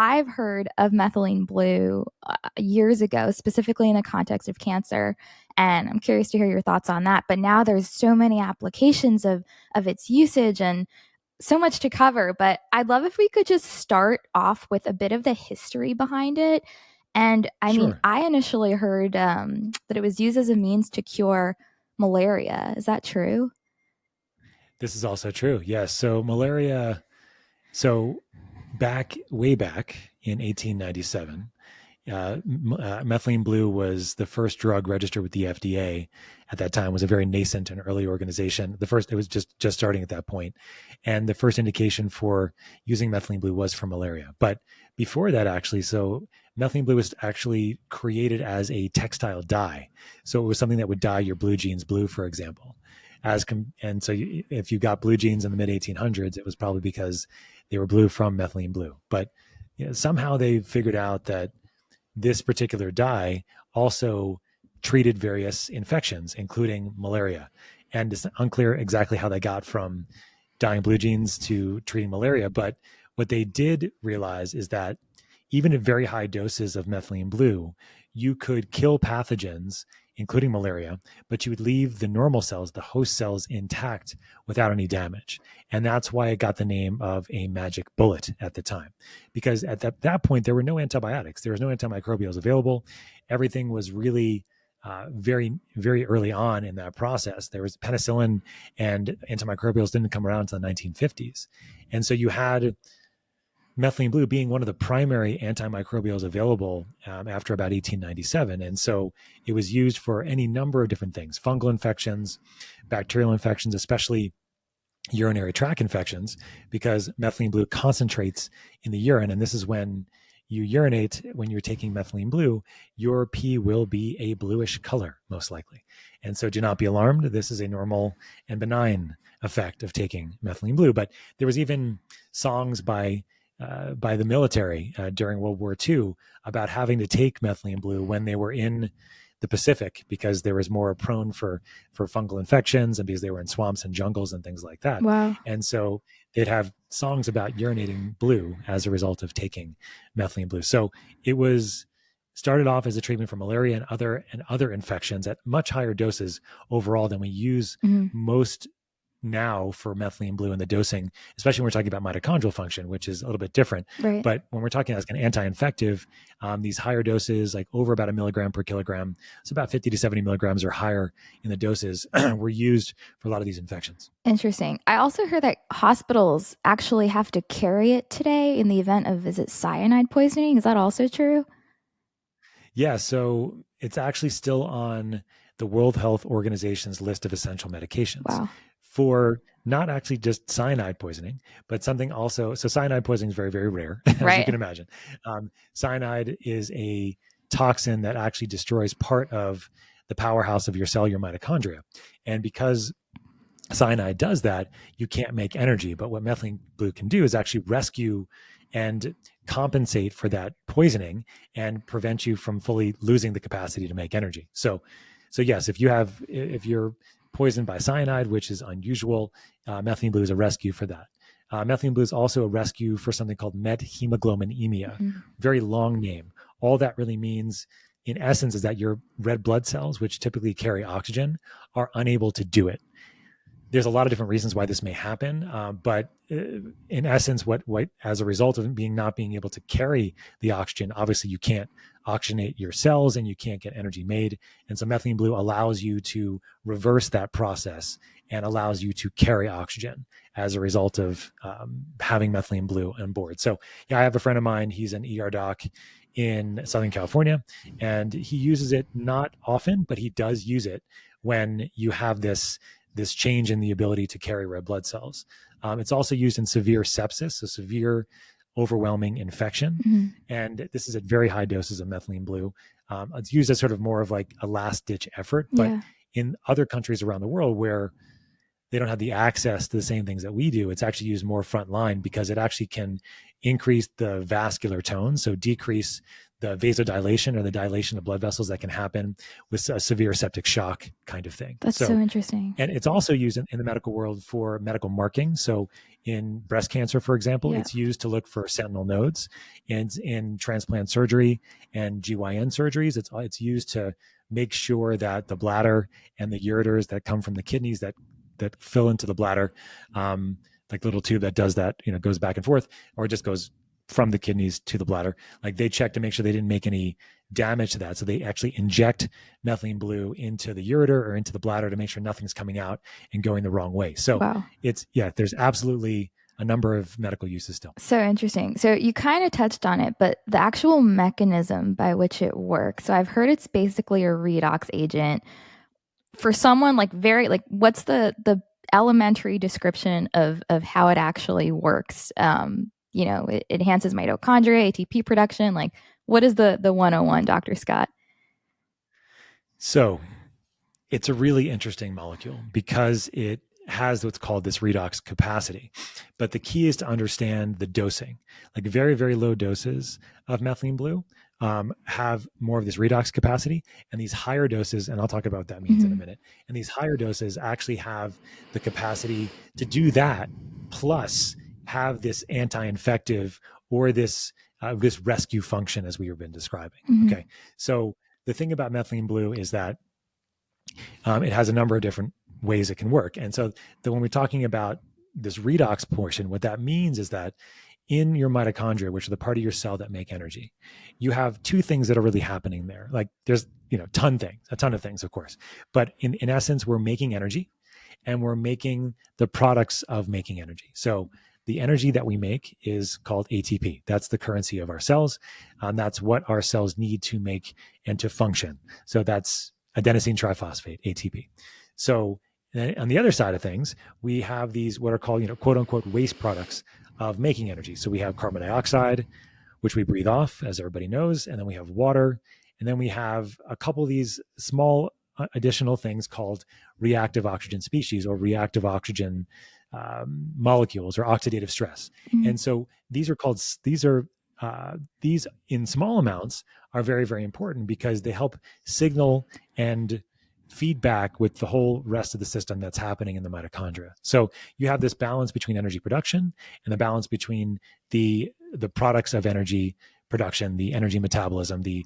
I've heard of methylene blue years ago, specifically in the context of cancer, and I'm curious to hear your thoughts on that. But now there's so many applications of its usage and so much to cover. But I'd love if we could just start off with a bit of the history behind it. And I mean, Sure. I initially heard that it was used as a means to cure malaria. Is that true? This is also true. Yes. So malaria, so way back in 1897, methylene blue was the first drug registered with the FDA. At that time, was a very nascent and early organization. It was just starting at that point, and the first indication for using methylene blue was for malaria. But before that, actually, so methylene blue was actually created as a textile dye. So it was something that would dye your blue jeans blue, for example. And so if you got blue jeans in the mid 1800s, it was probably because they were blue from methylene blue. But somehow they figured out that this particular dye also treated various infections, including malaria. And it's unclear exactly how they got from dyeing blue jeans to treating malaria. But what they did realize is that even at very high doses of methylene blue, you could kill pathogens, including malaria, but you would leave the normal cells, the host cells, intact without any damage. And that's why it got the name of a magic bullet at the time. Because at that point, there were no antibiotics, there was no antimicrobials available. Everything was really very, very early on in that process. There was penicillin, and antimicrobials didn't come around until the 1950s. And so you had methylene blue being one of the primary antimicrobials available after about 1897. And so it was used for any number of different things: fungal infections, bacterial infections, especially urinary tract infections, because methylene blue concentrates in the urine. And this is when you urinate, when you're taking methylene blue, your pee will be a bluish color, most likely. And so do not be alarmed. This is a normal and benign effect of taking methylene blue. But there was even songs by the military during World War II about having to take methylene blue when they were in the Pacific, because there was more prone for fungal infections, and because they were in swamps and jungles and things like that. Wow. And so they'd have songs about urinating blue as a result of taking methylene blue. So it was started off as a treatment for malaria and other infections at much higher doses overall than we use Mhm. most now for methylene blue in the dosing, especially when we're talking about mitochondrial function, which is a little bit different. Right. But when we're talking as an anti-infective, these higher doses, like over about 1 milligram per kilogram, so about 50 to 70 milligrams or higher in the doses, were used for a lot of these infections. Interesting. I also heard that hospitals actually have to carry it today in the event of, is it cyanide poisoning? Is that also true? Yeah, so it's actually still on the World Health Organization's list of essential medications Wow. for not actually just cyanide poisoning, but something also. So cyanide poisoning is very, very rare, as you Right. can imagine. Cyanide is a toxin that actually destroys part of the powerhouse of your cell, your mitochondria. And because cyanide does that, you can't make energy. But what methylene blue can do is actually rescue and compensate for that poisoning and prevent you from fully losing the capacity to make energy. So yes, if you're poisoned by cyanide, which is unusual, methylene blue is a rescue for that. Methylene blue is also a rescue for something called methemoglobinemia. Mhm. Very long name. All that really means, in essence, is that your red blood cells, which typically carry oxygen, are unable to do it. There's a lot of different reasons why this may happen, but in essence, what as a result of not being able to carry the oxygen, obviously you can't oxygenate your cells and you can't get energy made. And so methylene blue allows you to reverse that process and allows you to carry oxygen as a result of having methylene blue on board. So yeah, I have a friend of mine. He's an ER doc in Southern California, and he uses it not often, but he does use it when you have this change in the ability to carry red blood cells. It's also used in severe sepsis, so severe overwhelming infection. Mhm. And this is at very high doses of methylene blue. It's used as sort of more of like a last ditch effort, but Yeah. in other countries around the world where they don't have the access to the same things that we do. It's actually used more frontline because it actually can increase the vascular tone, so decrease the vasodilation or the dilation of blood vessels that can happen with a severe septic shock kind of thing. That's so So, interesting. and it's also used in the medical world for medical marking. So in breast cancer, for example, Yeah. it's used to look for sentinel nodes. And in transplant surgery and GYN surgeries, it's used to make sure that the bladder and the ureters that come from the kidneys that fill into the bladder, like little tube that does that, goes back and forth, or it just goes from the kidneys to the bladder. Like they check to make sure they didn't make any damage to that. So they actually inject methylene blue into the ureter or into the bladder to make sure nothing's coming out and going the wrong way. So Wow. there's absolutely a number of medical uses still. So interesting. So you kind of touched on it, but the actual mechanism by which it works. So I've heard it's basically a redox agent. For someone what's the elementary description of how it actually works? It enhances mitochondria, ATP production. Like, what is the 101, Dr. Scott? So it's a really interesting molecule because it has what's called this redox capacity. But the key is to understand the dosing. Like very, very low doses of methylene blue have more of this redox capacity, and these higher doses, and I'll talk about what that means in a minute, and these higher doses actually have the capacity to do that, plus have this anti-infective or this rescue function as we have been describing. Okay, so the thing about methylene blue is that it has a number of different ways it can work. And so when we're talking about this redox portion, what that means is that in your mitochondria, which are the part of your cell that make energy, you have two things that are really happening there. Like there's, a ton of things, of course. But in essence, we're making energy and we're making the products of making energy. So the energy that we make is called ATP. That's the currency of our cells. That's what our cells need to make and to function. So that's adenosine triphosphate, ATP. So on the other side of things, we have these what are called, quote unquote, waste products of making energy. So we have carbon dioxide, which we breathe off, as everybody knows, and then we have water, and then we have a couple of these small additional things called reactive oxygen species or reactive oxygen molecules or oxidative stress. And so these in small amounts are very, very important because they help signal and feedback with the whole rest of the system that's happening in the mitochondria. So you have this balance between energy production and the balance between the products of energy production, the energy metabolism, the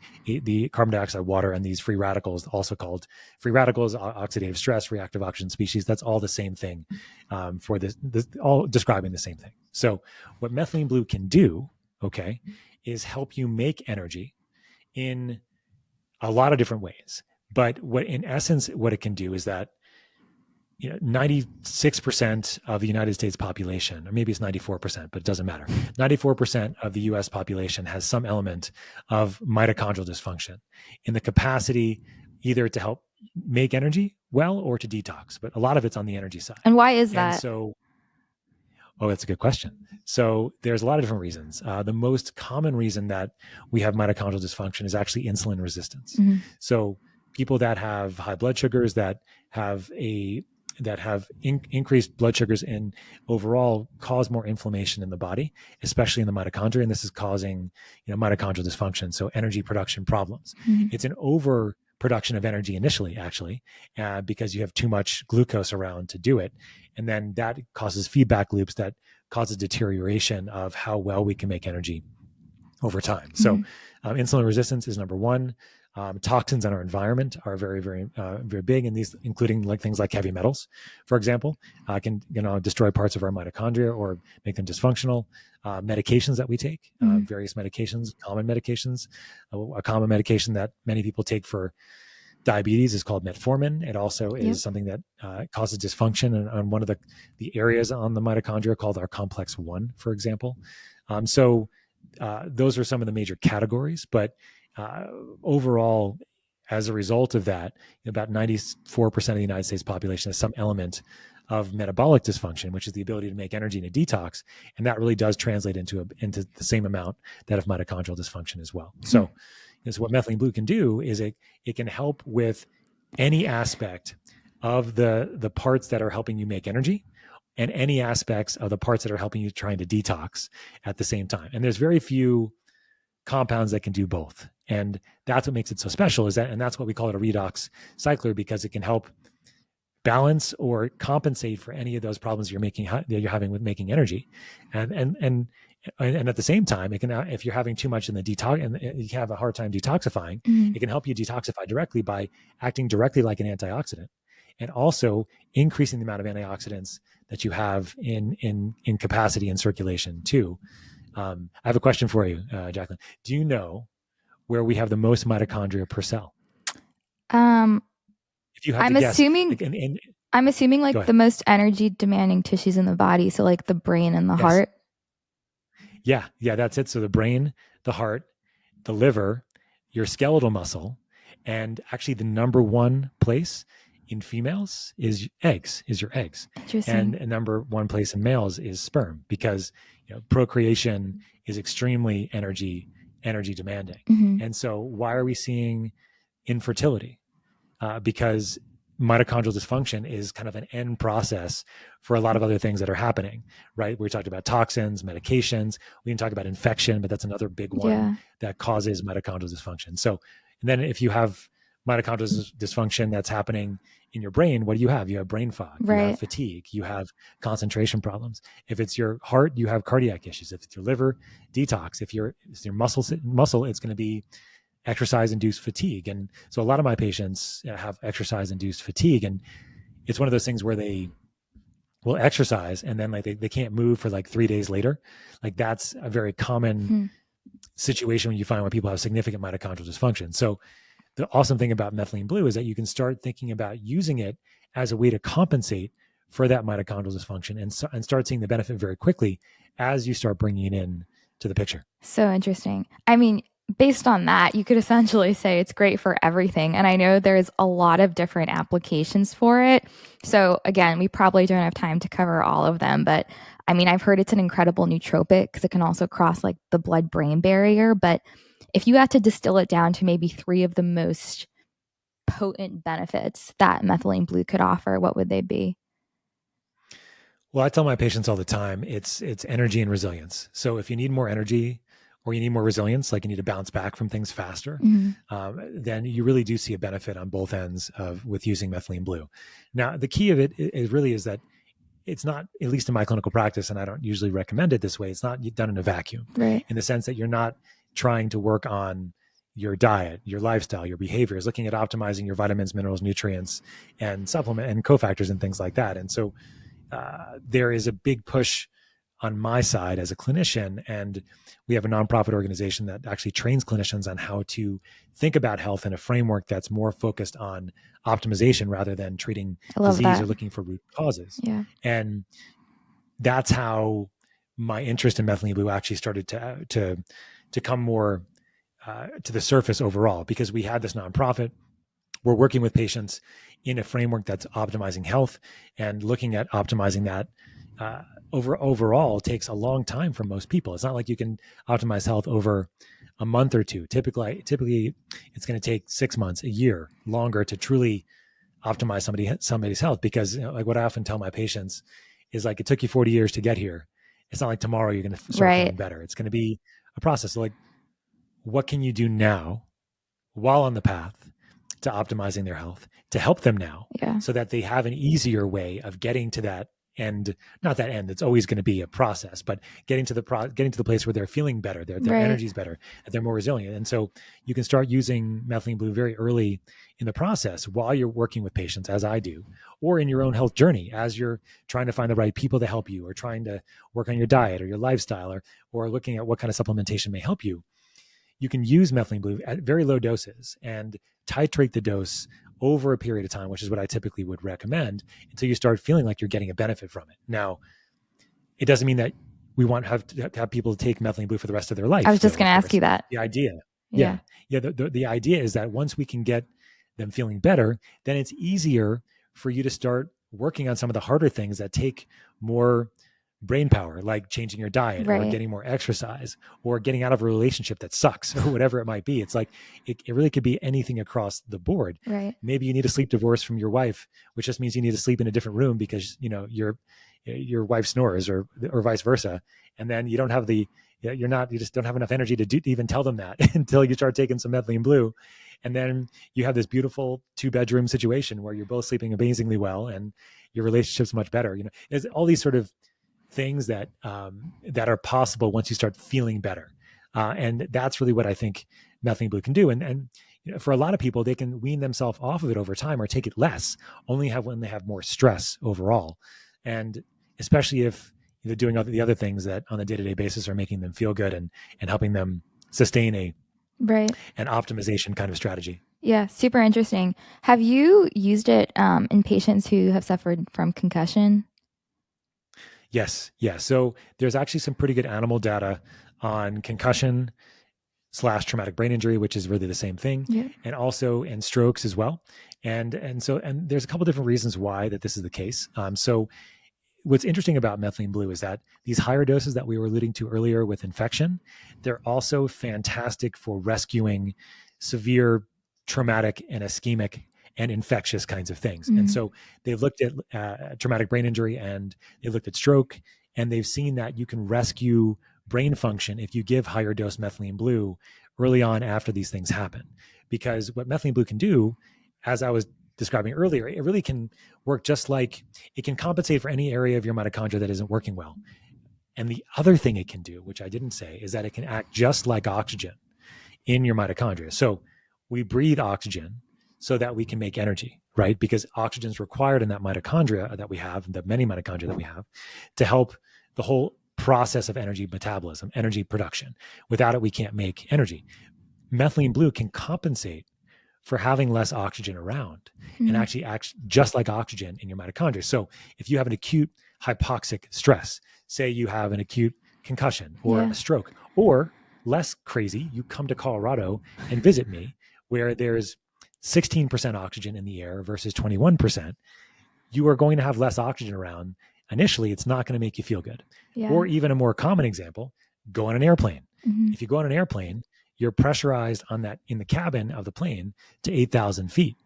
carbon dioxide, water, and these free radicals, also called free radicals, oxidative stress, reactive oxygen species. That's all the same thing for this, all describing the same thing. So what methylene blue can do, okay, is help you make energy in a lot of different ways. But what it can do is that 96% of the United States population, or maybe it's 94%, but it doesn't matter. 94% of the US population has some element of mitochondrial dysfunction in the capacity either to help make energy well or to detox, but a lot of it's on the energy side. And why is that? And so, that's a good question. So there's a lot of different reasons. The most common reason that we have mitochondrial dysfunction is actually insulin resistance. So people that have high blood sugars, that have increased blood sugars and overall cause more inflammation in the body, especially in the mitochondria. And this is causing, mitochondrial dysfunction. So energy production problems. It's an overproduction of energy initially, actually, because you have too much glucose around to do it. And then that causes feedback loops that causes deterioration of how well we can make energy over time. So insulin resistance is number one. Toxins in our environment are very, very, very big, and these, including things like heavy metals, for example, can destroy parts of our mitochondria or make them dysfunctional. Medications that we take, various medications, common medications. A common medication that many people take for diabetes is called metformin. It also is something that causes dysfunction on one of the areas on the mitochondria called our complex 1, for example. So those are some of the major categories, but overall, as a result of that, about 94% of the United States population has some element of metabolic dysfunction, which is the ability to make energy in a detox. And that really does translate into the same amount that of mitochondrial dysfunction as well. So what methylene blue can do is it can help with any aspect of the parts that are helping you make energy and any aspects of the parts that are helping you trying to detox at the same time. And there's very few compounds that can do both. And that's what makes it so special is that, and that's what we call it a redox cycler, because it can help balance or compensate for any of those problems that you're having with making energy. And at the same time, it can, if you're having too much in the detox and you have a hard time detoxifying, it can help you detoxify directly by acting directly like an antioxidant, and also increasing the amount of antioxidants that you have in capacity and circulation too. I have a question for you, Jacqueline. Do you know where we have the most mitochondria per cell? If you had I'm to guess, assuming I'm assuming like the most energy demanding tissues in the body, so like the brain and the heart. Yeah, that's it. So the brain, the heart, the liver, your skeletal muscle, and actually the number one place in females is your eggs. Interesting. And number one place in males is sperm, because procreation is extremely energy demanding. And so why are we seeing infertility? Because mitochondrial dysfunction is kind of an end process for a lot of other things that are happening, right? We talked about toxins, medications. We can talk about infection, but that's another big one that causes mitochondrial dysfunction. So, and then if you have mitochondrial dysfunction that's happening in your brain, what do you have? You have brain fog, you have fatigue, you have concentration problems. If it's your heart, you have cardiac issues. If it's your liver, detox. If it's your muscle, it's going to be exercise-induced fatigue. And so a lot of my patients have exercise-induced fatigue, and it's one of those things where they will exercise and then like they can't move for like 3 days later. Like that's a very common situation when you find when people have significant mitochondrial dysfunction. So the awesome thing about Methylene Blue is that you can start thinking about using it as a way to compensate for that mitochondrial dysfunction and start seeing the benefit very quickly as you start bringing it in to the picture. So interesting. I mean, based on that, you could essentially say it's great for everything. And I know there's a lot of different applications for it. So again, we probably don't have time to cover all of them, but I mean, I've heard it's an incredible nootropic because it can also cross like the blood-brain barrier. But if you had to distill it down to maybe 3 of the most potent benefits that Methylene Blue could offer, what would they be? Well, I tell my patients all the time, it's energy and resilience. So if you need more energy, or you need more resilience, like you need to bounce back from things faster, then you really do see a benefit on both ends with using Methylene Blue. Now, the key of it is that it's not, at least in my clinical practice, and I don't usually recommend it this way, it's not done in a vacuum, in the sense that you're not trying to work on your diet, your lifestyle, your behaviors, looking at optimizing your vitamins, minerals, nutrients, and supplement and cofactors and things like that. And so there is a big push on my side as a clinician, and we have a nonprofit organization that actually trains clinicians on how to think about health in a framework that's more focused on optimization rather than treating disease or looking for root causes. And that's how my interest in Methylene Blue actually started to come more to the surface overall, because we had this nonprofit. We're working with patients in a framework that's optimizing health, and looking at optimizing that overall takes a long time for most people. It's not like you can optimize health over a month or two. Typically it's going to take 6 months, a year longer to truly optimize somebody's health, because like what I often tell my patients is like, it took you 40 years to get here. It's not like tomorrow you're going to start feeling better. It's going to be a process. So like, what can you do now while on the path to optimizing their health to help them now, so that they have an easier way of getting to that end? Not that end, it's always going to be a process, but getting to the place where they're feeling better, their energy's better, and they're more resilient. And so you can start using Methylene Blue very early in the process while you're working with patients, as I do, or in your own health journey as you're trying to find the right people to help you, or trying to work on your diet or your lifestyle, or looking at what kind of supplementation may help you. You can use Methylene Blue at very low doses and titrate the dose over a period of time, which is what I typically would recommend, until you start feeling like you're getting a benefit from it. Now, it doesn't mean that we want to have people take Methylene Blue for the rest of their life. I was just going to ask you that. The idea. The idea is that once we can get them feeling better, then it's easier for you to start working on some of the harder things that take more brain power, like changing your diet or Right. getting more exercise or getting out of a relationship that sucks or whatever it might be. It's like it really could be anything across the board. Right. Maybe you need a sleep divorce from your wife, which just means you need to sleep in a different room because your wife snores or vice versa, and then you don't have the you just don't have enough energy to even tell them that until you start taking some methylene blue, and then you have this beautiful 2-bedroom situation where you're both sleeping amazingly well and your relationship's much better. There's all these sort of things that are possible once you start feeling better, and that's really what I think methylene blue can do. And for a lot of people, they can wean themselves off of it over time or take it less, only have when they have more stress overall, and especially if they're doing the other things that on a day-to-day basis are making them feel good and helping them sustain Right. an optimization kind of strategy. Yeah, super interesting. Have you used it in patients who have suffered from concussion? Yes. So there's actually some pretty good animal data on concussion / traumatic brain injury, which is really the same thing, Yeah. and also in strokes as well. And there's a couple different reasons why that this is the case. So what's interesting about methylene blue is that these higher doses that we were alluding to earlier with infection, they're also fantastic for rescuing severe traumatic and ischemic and infectious kinds of things. And so they've looked at traumatic brain injury and they've looked at stroke, and they've seen that you can rescue brain function if you give higher dose methylene blue early on after these things happen. Because what methylene blue can do, as I was describing earlier, it really can work just like it can compensate for any area of your mitochondria that isn't working well. And the other thing it can do, which I didn't say, is that it can act just like oxygen in your mitochondria. So we breathe oxygen so that we can make energy, right? Because oxygen is required in that mitochondria that we have, the many mitochondria that we have, to help the whole process of energy metabolism, energy production. Without it, we can't make energy. Methylene blue can compensate for having less oxygen around and actually acts just like oxygen in your mitochondria. So if you have an acute hypoxic stress, say you have an acute concussion or a stroke, or less crazy, you come to Colorado and visit me where there's 16% oxygen in the air versus 21%, you are going to have less oxygen around. Initially, it's not going to make you feel good. Yeah. Or even a more common example, go on an airplane. If you go on an airplane, you're pressurized in the cabin of the plane to 8,000 feet.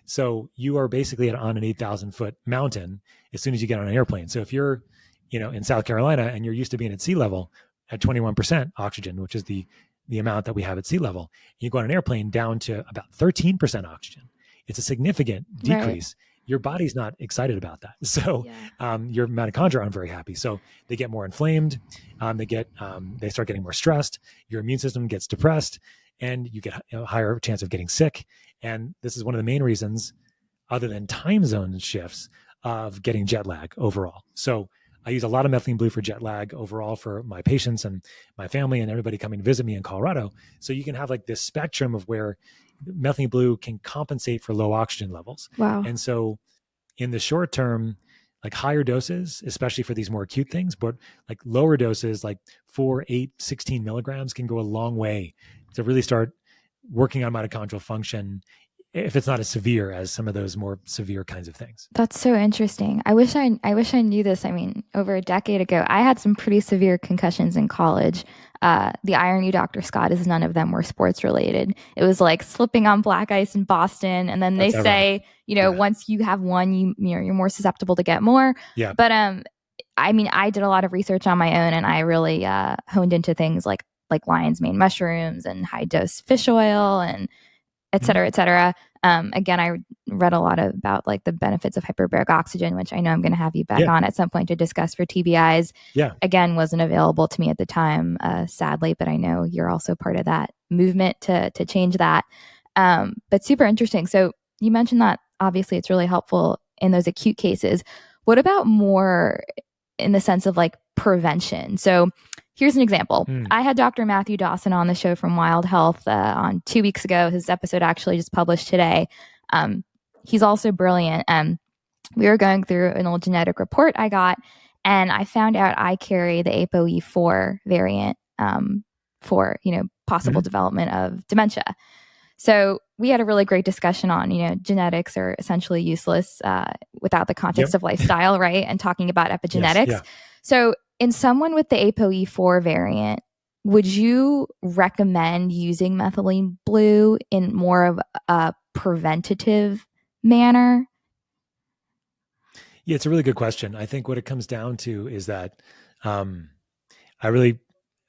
So you are basically on an 8,000 foot mountain as soon as you get on an airplane. So if you're, in South Carolina and you're used to being at sea level at 21% oxygen, which is the amount that we have at sea level, you go on an airplane down to about 13% oxygen. It's a significant decrease. Right. Your body's not excited about that. So your mitochondria aren't very happy. So they get more inflamed. They start getting more stressed. Your immune system gets depressed, and you get a higher chance of getting sick. And this is one of the main reasons, other than time zone shifts, of getting jet lag overall. So I use a lot of methylene blue for jet lag overall for my patients and my family and everybody coming to visit me in Colorado. So you can have like this spectrum of where methylene blue can compensate for low oxygen levels. Wow. And so in the short term, like higher doses, especially for these more acute things, but like lower doses, like 4, 8, 16 milligrams can go a long way to really start working on mitochondrial function, if it's not as severe as some of those more severe kinds of things. That's so interesting. I wish I knew this. I mean, over a decade ago, I had some pretty severe concussions in college. The irony, Dr. Scott, is none of them were sports related. It was like slipping on black ice in Boston, and then they say, once you have one, you're more susceptible to get more. Yeah. But I mean, I did a lot of research on my own, and I really honed into things like lion's mane mushrooms and high dose fish oil and et cetera, et cetera. Again, I read a lot about like the benefits of hyperbaric oxygen, which I know I'm going to have you back on at some point to discuss for TBIs. Yeah. Again, wasn't available to me at the time, sadly, but I know you're also part of that movement to change that. But super interesting. So you mentioned that obviously it's really helpful in those acute cases. What about more in the sense of like prevention? So here's an example. I had Dr. Matthew Dawson on the show from Wild Health on 2 weeks ago. His episode actually just published today. He's also brilliant. We were going through an old genetic report I got, and I found out I carry the ApoE4 variant for possible development of dementia. So we had a really great discussion on, genetics are essentially useless without the context of lifestyle, right? And talking about epigenetics. Yes, yeah. So in someone with the ApoE4 variant, would you recommend using methylene blue in more of a preventative manner? Yeah, it's a really good question. I think what it comes down to is that um, I really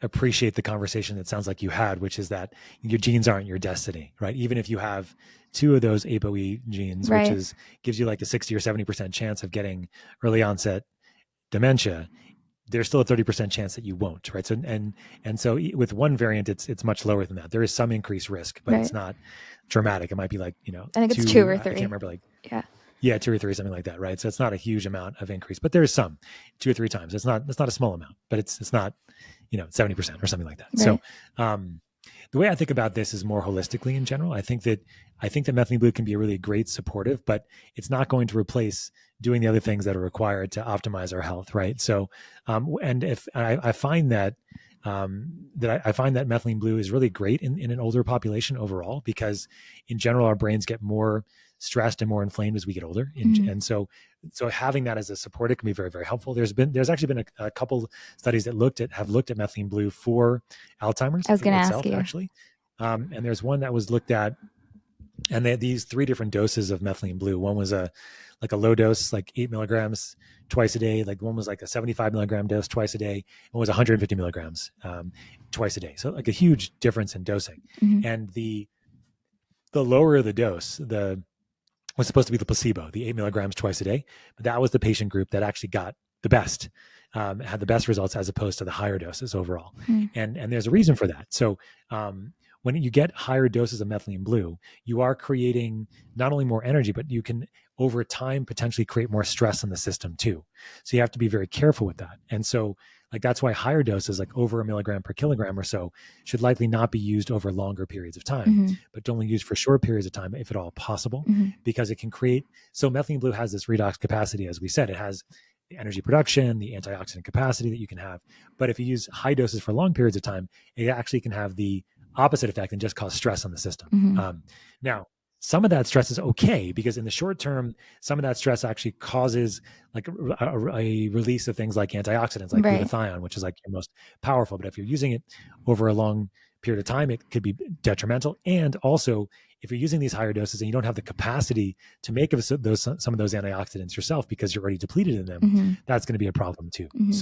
appreciate the conversation that sounds like you had, which is that your genes aren't your destiny, right? Even if you have two of those ApoE genes, which Right. is gives you like a 60 or 70% chance of getting early onset dementia, there's still a 30% chance that you won't, right? So and so with one variant, it's much lower than that. There is some increased risk, but Right. it's not dramatic. It might be like, I think it's 2 two, or I can't 3. remember, like, Yeah. yeah, 2 or 3, something like that, right? So it's not a huge amount of increase, but there is some 2 or 3 times. It's not a small amount, but it's not 70% or something like that. Right. So the way I think about this is more holistically in general. I think that methylene blue can be a really great supportive, but it's not going to replace doing the other things that are required to optimize our health, right? So and if I find that I find that methylene blue is really great in an older population overall, because in general our brains get more stressed and more inflamed as we get older, Mhm. and so having that as a support, it can be very, very helpful. There's actually been a couple studies that have looked at methylene blue for Alzheimer's I was going to ask itself, you. actually, and there's one that was looked at, and they had these 3 different doses of methylene blue. One was a low dose, like 8 milligrams twice a day. Like one was like a 75 milligram dose twice a day, and was 150 milligrams twice a day. So like a huge difference in dosing. Mhm. And the lower the dose, the was supposed to be the placebo, the 8 milligrams twice a day, but that was the patient group that actually got the best, had the best results as opposed to the higher doses overall. Mhm. And there's a reason for that. So when you get higher doses of methylene blue, you are creating not only more energy, but you can over time potentially create more stress in the system too. So you have to be very careful with that. And so like that's why higher doses, like over a milligram per kilogram or so, should likely not be used over longer periods of time, Mhm. but only used for short periods of time if at all possible, Mhm. because it can create. So methylene blue has this redox capacity, as we said. It has the energy production, the antioxidant capacity that you can have. But if you use high doses for long periods of time, it actually can have the opposite effect and just cause stress on the system. Mhm. Now, some of that stress is okay, because in the short term, some of that stress actually causes like a release of things like antioxidants, like Right. glutathione, which is like your most powerful. But if you're using it over a long period of time, it could be detrimental. And also, if you're using these higher doses and you don't have the capacity to make some of those antioxidants yourself because you're already depleted in them, Mhm. that's going to be a problem too. Mhm.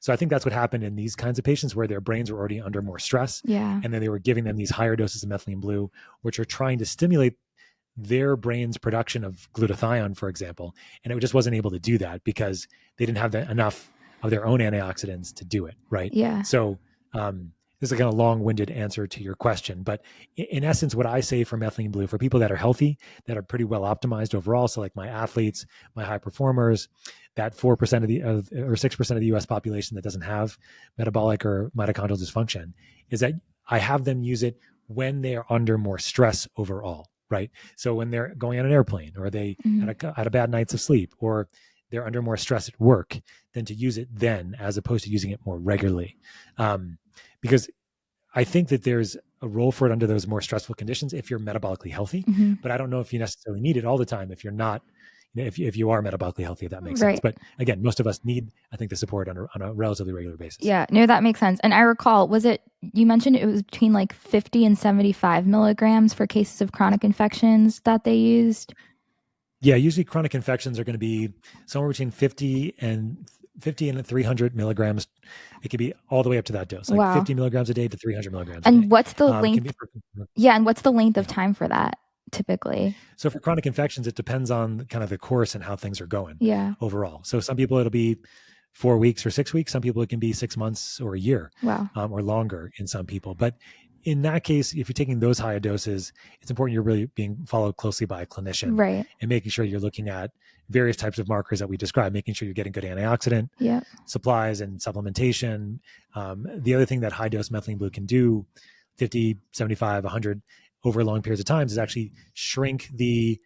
So I think that's what happened in these kinds of patients, where their brains were already under more stress, Yeah. and then they were giving them these higher doses of methylene blue, which are trying to stimulate their brain's production of glutathione, for example, and it just wasn't able to do that because they didn't have enough of their own antioxidants to do it, right? Yeah. So this is a kind of long-winded answer to your question, but in essence, what I say for methylene blue, for people that are healthy, that are pretty well optimized overall, so like my athletes, my high performers, that 4% or 6% of the U.S. population that doesn't have metabolic or mitochondrial dysfunction, is that I have them use it when they are under more stress overall, right? So when they're going on an airplane, or they Mhm. had a bad nights of sleep, or they're under more stress at work, then to use it then as opposed to using it more regularly. Because I think that there's a role for it under those more stressful conditions if you're metabolically healthy, Mhm. but I don't know if you necessarily need it all the time if you're not, if you are metabolically healthy, if that makes sense. Right. But again, most of us need, I think, the support on a relatively regular basis. Yeah, no, that makes sense. And I recall, was it, you mentioned it was between like 50 and 75 milligrams for cases of chronic infections that they used? Yeah, usually chronic infections are going to be somewhere between 50 and 300 milligrams. It could be all the way up to that dose, like Wow. 50 milligrams a day to 300 milligrams a day. And what's the It can be length? Yeah, and what's the length of yeah. time for that typically? So for chronic infections, it depends on kind of the course and how things are going Yeah. overall. So some people it'll be 4 weeks or 6 weeks. Some people it can be 6 months or a year, Wow. or longer in some people. But in that case, if you're taking those higher doses, it's important you're really being followed closely by a clinician Right. and making sure you're looking at various types of markers that we described, making sure you're getting good antioxidant Yep. supplies and supplementation. The other thing that high dose methylene blue can do, 50, 75, 100 over long periods of time, is actually shrink the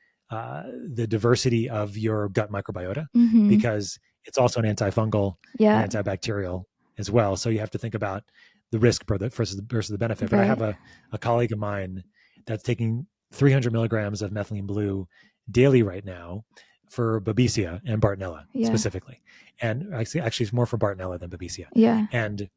diversity of your gut microbiota, Mhm. because it's also an antifungal Yeah. and antibacterial as well. So you have to think about the risk versus the benefit. But I Right. have a colleague of mine that's taking 300 milligrams of methylene blue daily right now, for Babesia and Bartonella Yeah. specifically. And actually it's more for Bartonella than Babesia. Yeah. And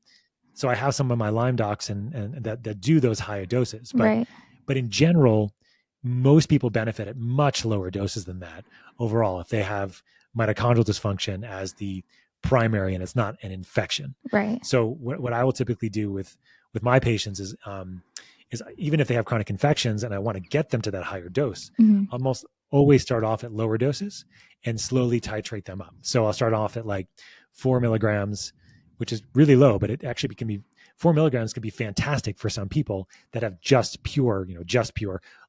so I have some of my Lyme docs and that do those higher doses. Right. But in general, most people benefit at much lower doses than that overall if they have mitochondrial dysfunction as the primary and it's not an infection. Right. So what I will typically do with my patients is even if they have chronic infections and I want to get them to that higher dose, almost always start off at lower doses and slowly titrate them up. So I'll start off at like 4 milligrams, which is really low, but it actually can be 4 milligrams can be fantastic for some people that have just pure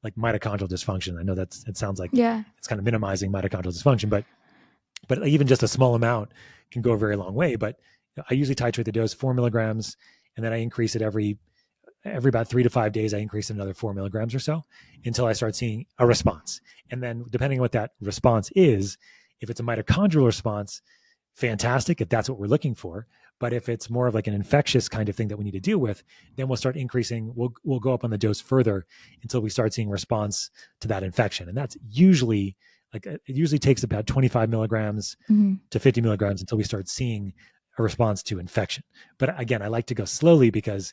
like mitochondrial dysfunction. I know it sounds like it's kind of minimizing mitochondrial dysfunction, but even just a small amount can go a very long way. But I usually titrate the dose 4 milligrams, and then I increase it every about 3 to 5 days. I increase it another 4 milligrams or so until I start seeing a response. And then depending on what that response is, if it's a mitochondrial response, fantastic, if that's what we're looking for. But if it's more of like an infectious kind of thing that we need to deal with, then we'll start increasing. We'll go up on the dose further until we start seeing response to that infection. And that's usually it usually takes about 25 milligrams to 50 milligrams until we start seeing a response to infection. But again, I like to go slowly because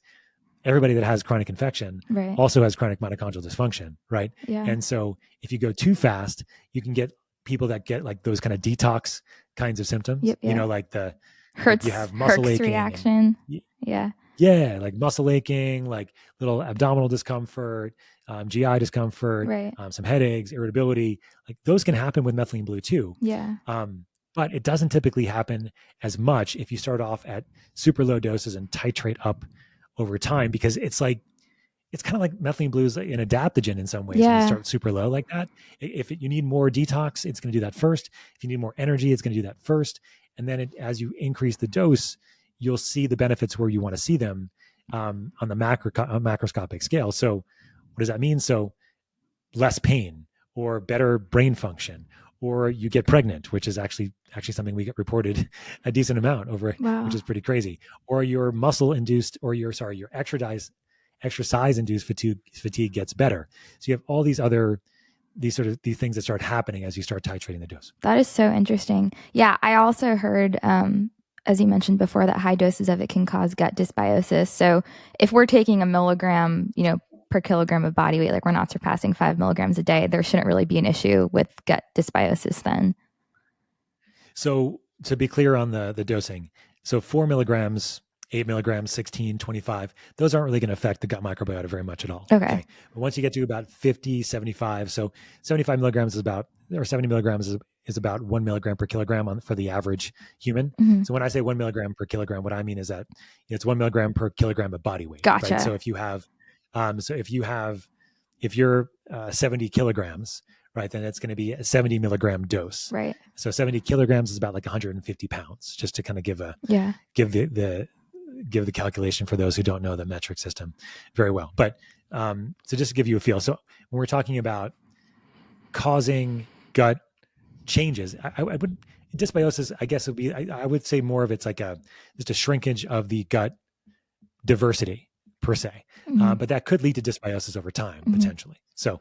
everybody that has chronic infection also has chronic mitochondrial dysfunction, right? Yeah. And so if you go too fast, you can get people that get like those kind of detox kinds of symptoms, like you have muscle aching reaction. Like muscle aching, like little abdominal discomfort, GI discomfort, some headaches, irritability. Like those can happen with methylene blue too. Yeah. But it doesn't typically happen as much if you start off at super low doses and titrate up over time, because it's kind of like methylene blue is an adaptogen in some ways. When you start super low like that, if you need more detox, it's going to do that first. If you need more energy, it's going to do that first. And then as you increase the dose, you'll see the benefits where you want to see them on the macroscopic scale. So what does that mean? So less pain or better brain function, or you get pregnant, which is actually something we get reported a decent amount over, which is pretty crazy. Or your muscle induced, or your exercise induced fatigue gets better. So you have all these things that start happening as you start titrating the dose. That is so interesting. Yeah, I also heard, as you mentioned before, that high doses of it can cause gut dysbiosis. So if we're taking a milligram, per kilogram of body weight, like we're not surpassing 5 milligrams a day, there shouldn't really be an issue with gut dysbiosis then. So to be clear on the dosing, so 4 milligrams, 8 milligrams, 16, 25, those aren't really going to affect the gut microbiota very much at all. Okay. But once you get to about 50, 75, so 75 milligrams or 70 milligrams is about 1 milligram per kilogram for the average human. So when I say 1 milligram per kilogram, what I mean is that it's 1 milligram per kilogram of body weight. Gotcha. Right? So if you're 70 kilograms, right, then it's going to be a 70 milligram dose. Right. So 70 kilograms is about like 150 pounds, just to kind of give the calculation for those who don't know the metric system very well. But so just to give you a feel. So when we're talking about causing gut changes, I would, dysbiosis, I guess would be, I would say more of it's like just a shrinkage of the gut diversity per se. But that could lead to dysbiosis over time, potentially. So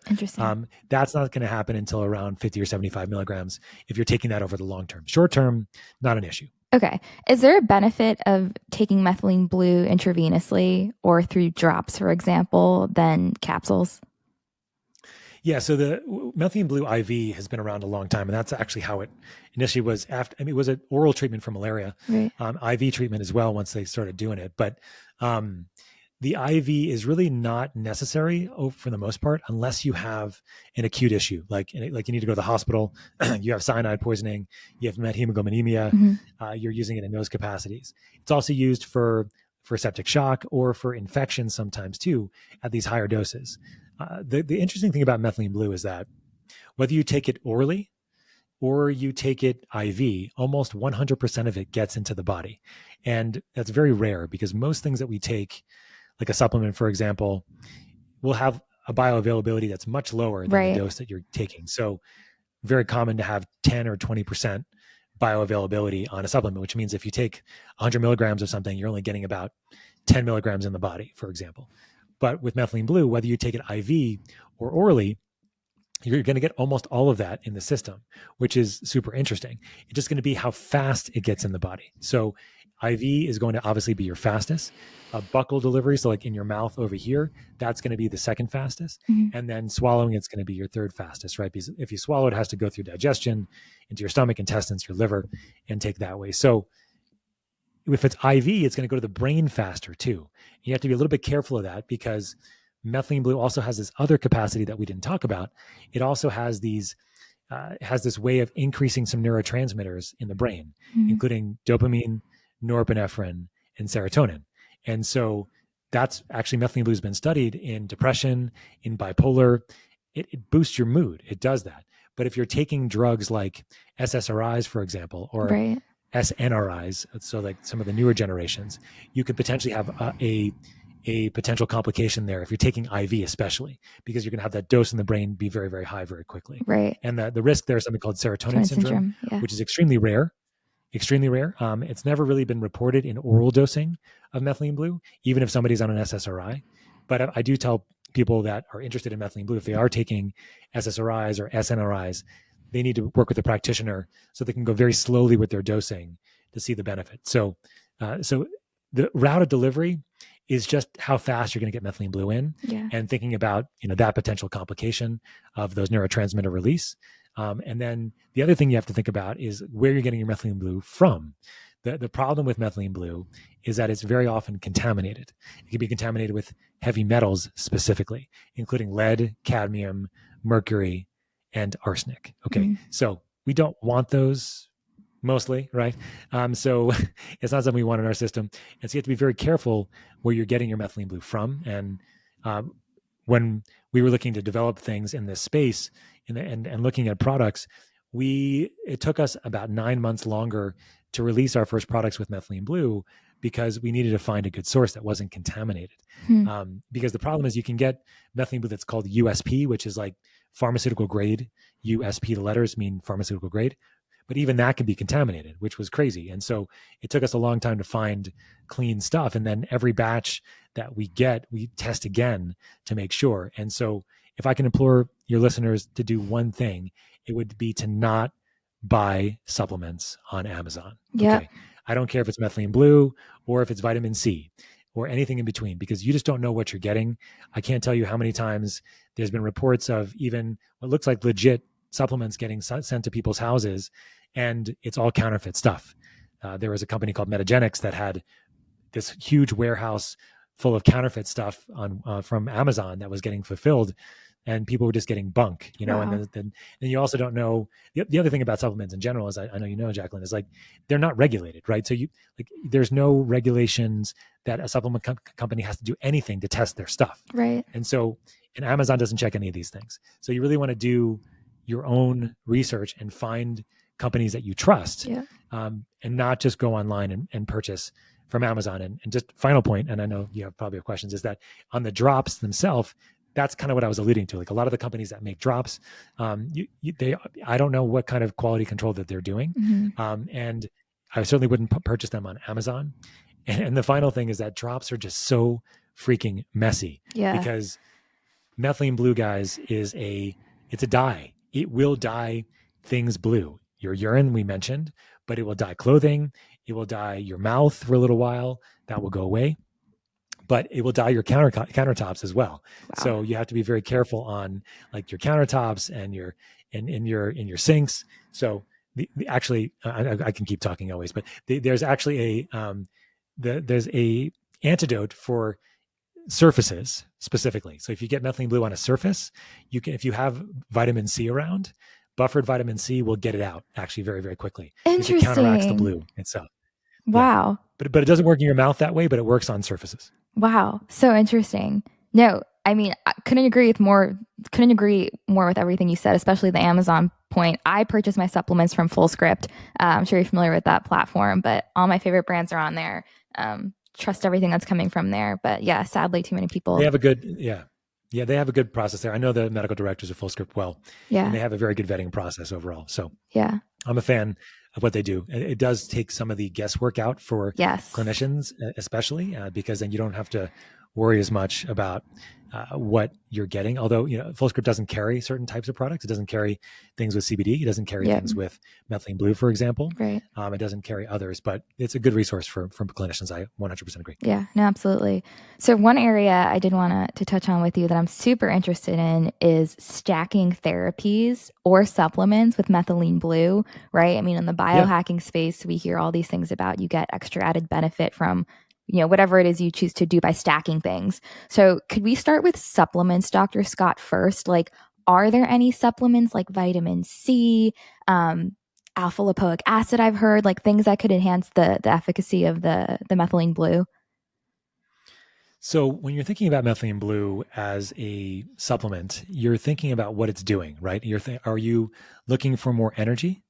that's not going to happen until around 50 or 75 milligrams if you're taking that over the long term. Short term, not an issue. Okay. Is there a benefit of taking methylene blue intravenously or through drops, for example, than capsules? Yeah, so the methylene blue IV has been around a long time, and that's actually how it initially was. It was an oral treatment for malaria, right. IV treatment as well once they started doing it. But the IV is really not necessary for the most part, unless you have an acute issue, like you need to go to the hospital, you have cyanide poisoning, you have methemoglobinemia, you're using it in those capacities. It's also used for septic shock or for infection sometimes too at these higher doses. The interesting thing about methylene blue is that whether you take it orally or you take it IV, almost 100% of it gets into the body. And that's very rare because most things that we take, like a supplement, for example, will have a bioavailability that's much lower than the dose that you're taking. So very common to have 10 or 20% bioavailability on a supplement, which means if you take 100 milligrams of something, you're only getting about 10 milligrams in the body, for example. But with methylene blue, whether you take it IV or orally, you're going to get almost all of that in the system, which is super interesting. It's just going to be how fast it gets in the body. So IV is going to obviously be your fastest. Buccal delivery, so like in your mouth over here, that's going to be the second fastest. Mhm. And then swallowing, it's going to be your third fastest, right? Because if you swallow, it has to go through digestion into your stomach, intestines, your liver, and take that way. So if it's IV, it's going to go to the brain faster too. You have to be a little bit careful of that because methylene blue also has this other capacity that we didn't talk about. It also has has this way of increasing some neurotransmitters in the brain, Mhm. including dopamine, norepinephrine, and serotonin. And so that's actually methylene blue has been studied in depression, in bipolar. It boosts your mood. It does that. But if you're taking drugs like SSRIs, for example, or Right. SNRIs, so like some of the newer generations, you could potentially have a potential complication there if you're taking IV, especially because you're going to have that dose in the brain be very, very high very quickly. Right. And the risk there is something called serotonin Twin syndrome, syndrome. Yeah. which is extremely rare. Extremely rare. It's never really been reported in oral dosing of methylene blue, even if somebody's on an SSRI. But I do tell people that are interested in methylene blue, if they are taking SSRIs or SNRIs, they need to work with a practitioner so they can go very slowly with their dosing to see the benefit. So the route of delivery is just how fast you're going to get methylene blue in, Yeah. and thinking about that potential complication of those neurotransmitter release. And then the other thing you have to think about is where you're getting your methylene blue from. The problem with methylene blue is that it's very often contaminated. It can be contaminated with heavy metals specifically, including lead, cadmium, mercury, and arsenic. Okay, Mhm. so we don't want those mostly, right? So it's not something we want in our system. And so you have to be very careful where you're getting your methylene blue from. And um, when we were looking to develop things in this space and looking at products, it took us about 9 months longer to release our first products with methylene blue because we needed to find a good source that wasn't contaminated. Hmm. Because the problem is you can get methylene blue that's called USP, which is like pharmaceutical grade. USP, the letters mean pharmaceutical grade, but even that can be contaminated, which was crazy. And so it took us a long time to find clean stuff. And then every batch that we get, we test again to make sure. And so if I can implore your listeners to do one thing, it would be to not buy supplements on Amazon. Yep. Okay. I don't care if it's methylene blue or if it's vitamin C or anything in between, because you just don't know what you're getting. I can't tell you how many times there's been reports of even what looks like legit supplements getting sent to people's houses, and it's all counterfeit stuff. There was a company called Metagenics that had this huge warehouse full of counterfeit stuff on from Amazon that was getting fulfilled, and people were just getting bunk, Wow. And then you also don't know. The other thing about supplements in general is I know Jacqueline, is like they're not regulated, right? So there's no regulations that a supplement company has to do anything to test their stuff, Right. and Amazon doesn't check any of these things. So you really want to do your own research and find companies that you trust, Yeah. and not just go online and purchase from Amazon. And just final point, and I know you have probably have questions, is that on the drops themselves, that's kind of what I was alluding to. Like a lot of the companies that make drops, I don't know what kind of quality control that they're doing, and I certainly wouldn't purchase them on Amazon. And the final thing is that drops are just so freaking messy, Yeah. because methylene blue, guys, it's a dye. It will dye things blue. Your urine, we mentioned, but it will dye clothing. It will dye your mouth for a little while. That will go away, but it will dye your countertops as well. Wow. So you have to be very careful on like your countertops and in your sinks. So actually, I can keep talking always, but there's actually there's a antidote for surfaces specifically. So if you get methylene blue on a surface, if you have vitamin C around, buffered vitamin C will get it out actually very, very quickly, because it counteracts the Interesting. blue itself. Yeah. Wow. But it doesn't work in your mouth that way, but it works on surfaces. Wow. So interesting. No, I mean, I couldn't agree more with everything you said, especially the Amazon point. I purchase my supplements from FullScript. I'm sure you're familiar with that platform, but all my favorite brands are on there. Trust everything that's coming from there. But yeah, sadly, too many people. They have a good, yeah, they have a good process there. I know the medical directors of FullScript well, and they Yeah. have a very good vetting process overall. So Yeah. I'm a fan of what they do. It does take some of the guesswork out for Yes. clinicians, especially because then you don't have to worry as much about what you're getting. Although, Fullscript doesn't carry certain types of products. It doesn't carry things with CBD. It doesn't carry Yep. things with methylene blue, for example. Right. It doesn't carry others, but it's a good resource for clinicians. I 100% agree. Yeah, no, absolutely. So one area I did want to touch on with you that I'm super interested in is stacking therapies or supplements with methylene blue, right? I mean, in the Yeah. biohacking space, we hear all these things about you get extra added benefit from, whatever it is you choose to do by stacking things. So could we start with supplements, Dr. Scott, first? Like, are there any supplements like vitamin C, alpha lipoic acid, I've heard, like things that could enhance the efficacy of the methylene blue? So when you're thinking about methylene blue as a supplement, you're thinking about what it's doing, right? Are you looking for more energy?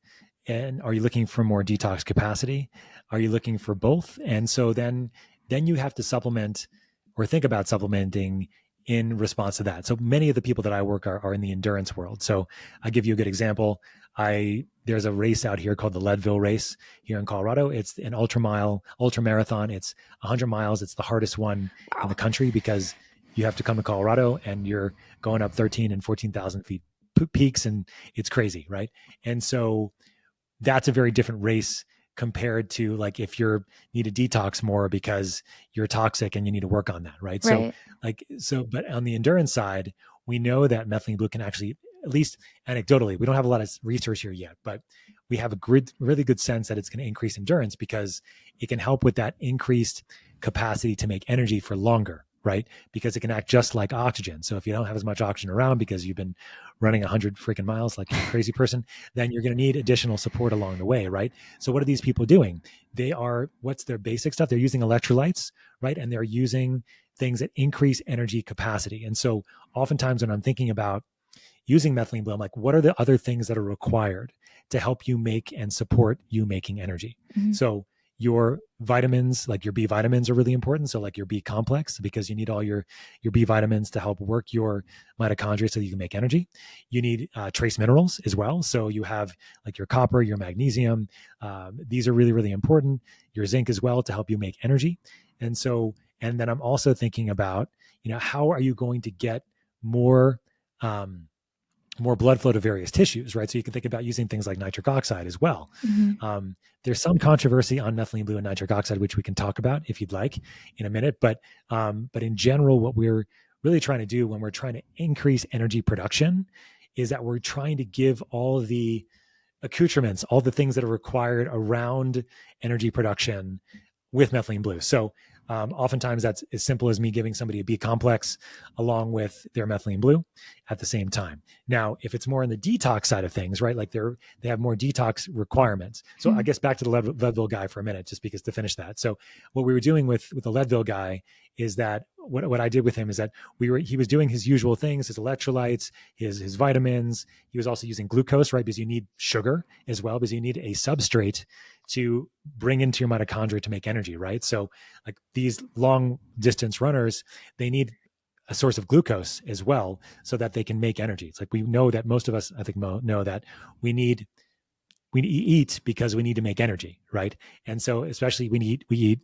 And are you looking for more detox capacity? Are you looking for both? And so then you have to supplement or think about supplementing in response to that. So many of the people that I work are in the endurance world. So I'll give you a good example. There's a race out here called the Leadville race here in Colorado. It's an ultra marathon. It's 100 miles. It's the hardest one in Wow. the country because you have to come to Colorado and you're going up 13 and 14,000 feet peaks, and it's crazy, right? And so that's a very different race compared to like if you need to detox more because you're toxic and you need to work on that, right? Right. But on the endurance side, we know that methylene blue can actually, at least anecdotally, we don't have a lot of research here yet, but we have a really good sense that it's going to increase endurance because it can help with that increased capacity to make energy for longer, right? Because it can act just like oxygen. So if you don't have as much oxygen around because you've been running 100 freaking miles like you're a crazy person, then you're going to need additional support along the way, right? So what are these people doing? What's their basic stuff? They're using electrolytes, right? And they're using things that increase energy capacity. And so oftentimes when I'm thinking about using methylene blue, I'm like, what are the other things that are required to help you make and support you making energy? Mm-hmm. So your vitamins, like your B vitamins, are really important. So like your B complex, because you need all your B vitamins to help work your mitochondria so you can make energy. You need trace minerals as well. So you have like your copper, your magnesium. These are really, really important. Your zinc as well to help you make energy. And then I'm also thinking about, how are you going to get more more blood flow to various tissues, right? So you can think about using things like nitric oxide as well. Mm-hmm. There's some controversy on methylene blue and nitric oxide, which we can talk about if you'd like in a minute. But in general, what we're really trying to do when we're trying to increase energy production is that we're trying to give all the accoutrements, all the things that are required around energy production with methylene blue. So oftentimes that's as simple as me giving somebody a B complex along with their methylene blue at the same time. Now, if it's more on the detox side of things, right? Like they have more detox requirements. So I guess back to the Leadville guy for a minute, just because to finish that. So what we were doing with the Leadville guy is that what I did with him is that he was doing his usual things, his electrolytes, his vitamins. He was also using glucose, right? Because you need sugar as well, because you need a substrate to bring into your mitochondria to make energy, right? So like these long distance runners, they need a source of glucose as well so that they can make energy. It's like we know that most of us, I think, know that we eat because we need to make energy, right? And so especially we eat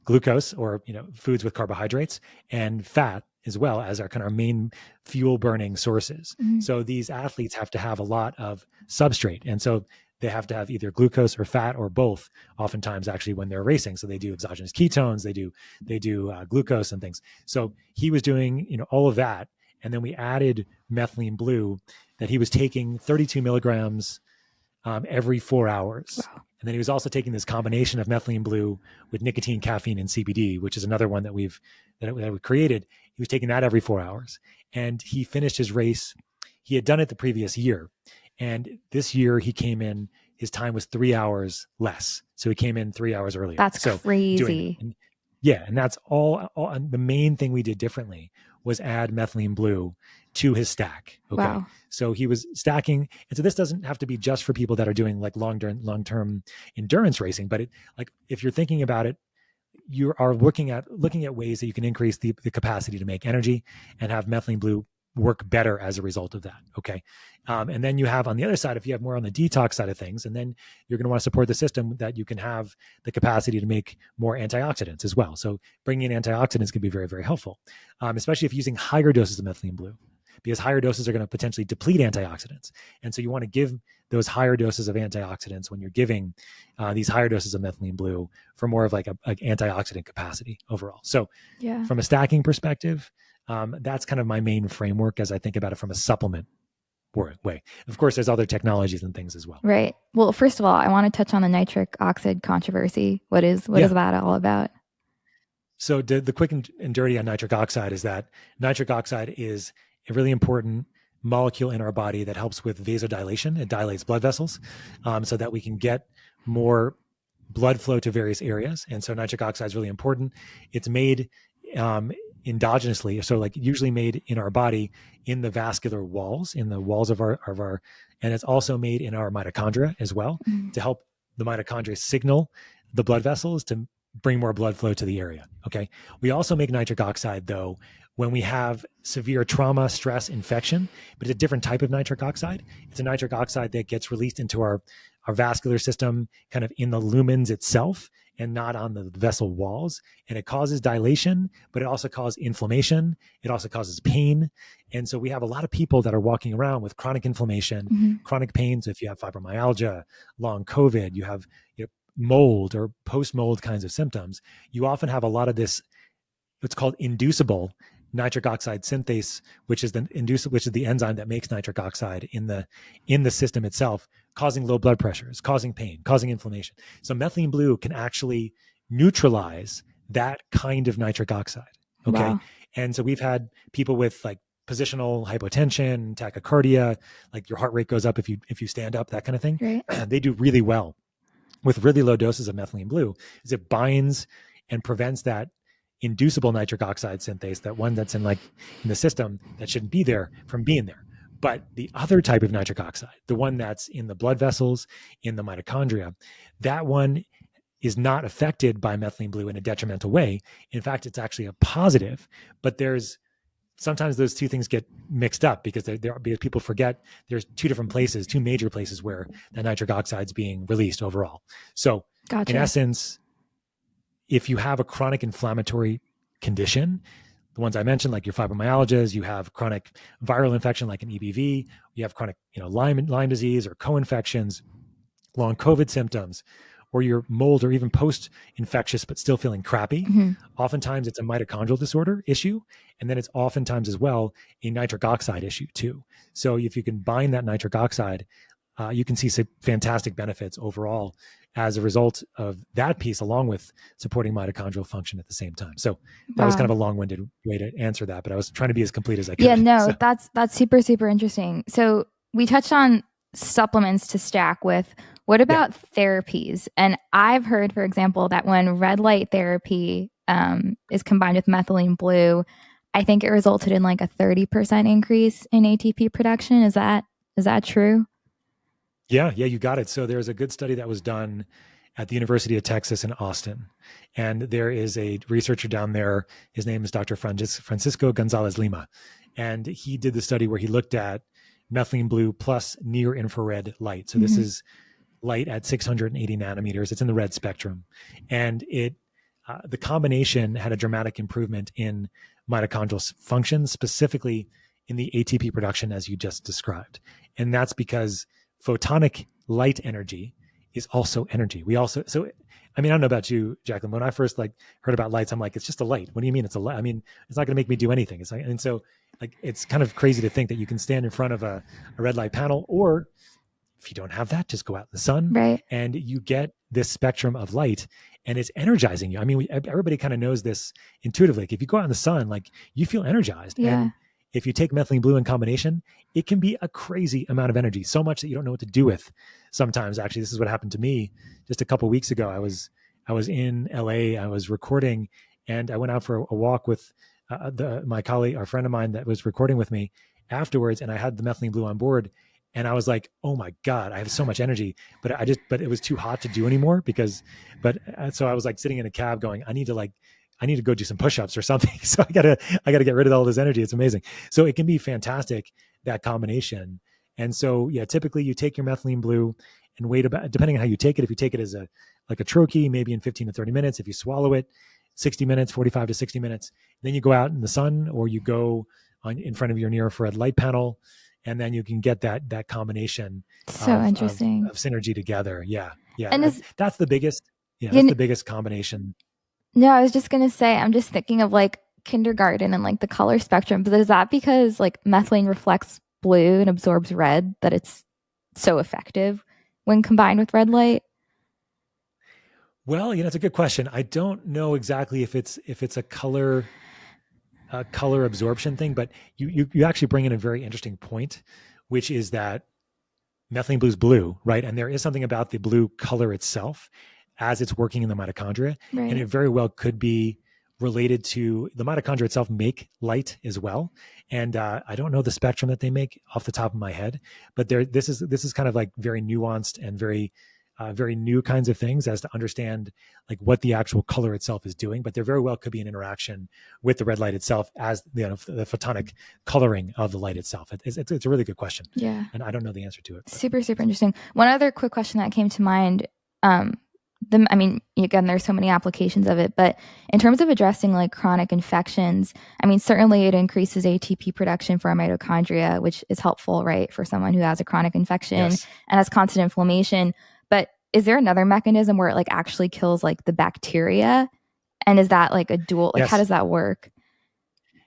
glucose or foods with carbohydrates and fat as well as our kind of main fuel burning sources. Mm-hmm. So these athletes have to have a lot of substrate, and so they have to have either glucose or fat or both oftentimes actually when they're racing. So they do exogenous ketones, they do glucose and things. So he was doing all of that, and then we added methylene blue that he was taking 32 milligrams every 4 hours. Wow. And then he was also taking this combination of methylene blue with nicotine, caffeine, and CBD, which is another one that we created. He was taking that every 4 hours, and he finished his race. He had done it the previous year, and this year he came in. His time was 3 hours less, so he came in 3 hours earlier. That's crazy. And that's all. And the main thing we did differently was add methylene blue to his stack. Okay. Wow. So he was stacking. And so this doesn't have to be just for people that are doing like long-term endurance racing, but if you're thinking about it, you are looking at ways that you can increase the capacity to make energy and have methylene blue work better as a result of that. Okay. And then you have on the other side, if you have more on the detox side of things, and then you're going to want to support the system that you can have the capacity to make more antioxidants as well. So bringing in antioxidants can be very, very helpful, especially if using higher doses of methylene blue, because higher doses are going to potentially deplete antioxidants. And so you want to give those higher doses of antioxidants when you're giving these higher doses of methylene blue for more of like a antioxidant capacity overall. So from a stacking perspective, that's kind of my main framework as I think about it from a supplement way. Of course, there's other technologies and things as well. Right. Well, first of all, I want to touch on the nitric oxide controversy. What is that all about? So the quick and dirty on nitric oxide is that nitric oxide is a really important molecule in our body that helps with vasodilation. It dilates blood vessels so that we can get more blood flow to various areas. And so nitric oxide is really important. It's made endogenously, so like usually made in our body in the vascular walls, in the walls of our, and it's also made in our mitochondria as well to help the mitochondria signal the blood vessels to bring more blood flow to the area. Okay. We also make nitric oxide though when we have severe trauma, stress, infection, but it's a different type of nitric oxide. It's a nitric oxide that gets released into our vascular system, kind of in the lumens itself and not on the vessel walls. And it causes dilation, but it also causes inflammation. It also causes pain. And so we have a lot of people that are walking around with chronic inflammation, chronic pains. If you have fibromyalgia, long COVID, you have mold or post-mold kinds of symptoms, you often have a lot of this, what's called inducible nitric oxide synthase, which is the enzyme that makes nitric oxide in the system itself, causing low blood pressures, causing pain, causing inflammation. So methylene blue can actually neutralize that kind of nitric oxide. Okay. Wow. And so we've had people with like positional hypotension, tachycardia, like your heart rate goes up if you stand up, that kind of thing. Right. They do really well with really low doses of methylene blue, is it binds and prevents that inducible nitric oxide synthase, that one that's in the system that shouldn't be there, from being there. But the other type of nitric oxide, the one that's in the blood vessels, in the mitochondria, that one is not affected by methylene blue in a detrimental way. In fact, it's actually a positive, but sometimes those two things get mixed up because because people forget there's two major places where that nitric oxide is being released overall. So in essence, if you have a chronic inflammatory condition, the ones I mentioned, like your fibromyalgias, you have chronic viral infection like an EBV, you have chronic Lyme disease or co-infections, long COVID symptoms, or you're mold or even post-infectious but still feeling crappy. Oftentimes it's a mitochondrial disorder issue, and then it's oftentimes as well a nitric oxide issue too. So if you can bind that nitric oxide, you can see some fantastic benefits overall as a result of that piece, along with supporting mitochondrial function at the same time. So that was kind of a long-winded way to answer that, but I was trying to be as complete as I could. Yeah, no, that's super, super interesting. So we touched on supplements to stack with. What about therapies? And I've heard, for example, that when red light therapy is combined with methylene blue, I think it resulted in like a 30% increase in ATP production. Is that true? Yeah, you got it. So there's a good study that was done at the University of Texas in Austin. And there is a researcher down there. His name is Dr. Francisco Gonzalez Lima. And he did the study where he looked at methylene blue plus near infrared light. So this is light at 680 nanometers. It's in the red spectrum. And the combination had a dramatic improvement in mitochondrial function, specifically in the ATP production, as you just described. And that's because photonic light energy is also energy. I don't know about you, Jacqueline. When I first heard about lights, I'm like, it's just a light. What do you mean it's a light? I mean, it's not going to make me do anything. It's kind of crazy to think that you can stand in front of a red light panel, or if you don't have that, just go out in the sun, right? And you get this spectrum of light, and it's energizing you. I mean, everybody kind of knows this intuitively. If you go out in the sun, you feel energized. Yeah. And if you take methylene blue in combination, it can be a crazy amount of energy, so much that you don't know what to do with sometimes. Actually, this is what happened to me just a couple of weeks ago. I was in LA, I was recording, and I went out for a walk with my colleague, our friend of mine that was recording with me afterwards, and I had the methylene blue on board, and I was like, oh my God, I have so much energy, but it was too hot to do anymore so I was sitting in a cab going, I need to I need to go do some push-ups or something. So I gotta get rid of all this energy. It's amazing. So it can be fantastic, that combination. And so, yeah, typically you take your methylene blue and wait about, depending on how you take it. If you take it as a troche, maybe in 15 to 30 minutes. If you swallow it, 60 minutes, 45 to 60 minutes. Then you go out in the sun, or you go in front of your near infrared light panel, and then you can get that combination So interesting. of synergy together. Yeah. And That's the biggest, you that's the biggest combination. no, I was just gonna say, I'm just thinking of like kindergarten and like the color spectrum, but is that because like methylene reflects blue and absorbs red that it's so effective when combined with red light? Well, it's a good question. I don't know exactly if it's a color absorption thing, but you actually bring in a very interesting point, which is that methylene blue is blue, right? And there is something about the blue color itself as it's working in the mitochondria, Right. and it very well could be related to the mitochondria itself make light as well. And I don't know the spectrum that they make off the top of my head, but this is kind of like very nuanced and very new kinds of things as to understand like what the actual color itself is doing. But there very well could be an interaction with the red light itself as the photonic coloring of the light itself. It's a really good question. Yeah. And I don't know the answer to it. But. Super interesting. One other quick question that came to mind. Again, there's so many applications of it, but in terms of addressing like chronic infections, certainly it increases ATP production for our mitochondria, which is helpful, right, for someone who has a chronic infection Yes. and has constant inflammation. But is there another mechanism where it like actually kills like the bacteria? And is that like a dual, like Yes. how does that work?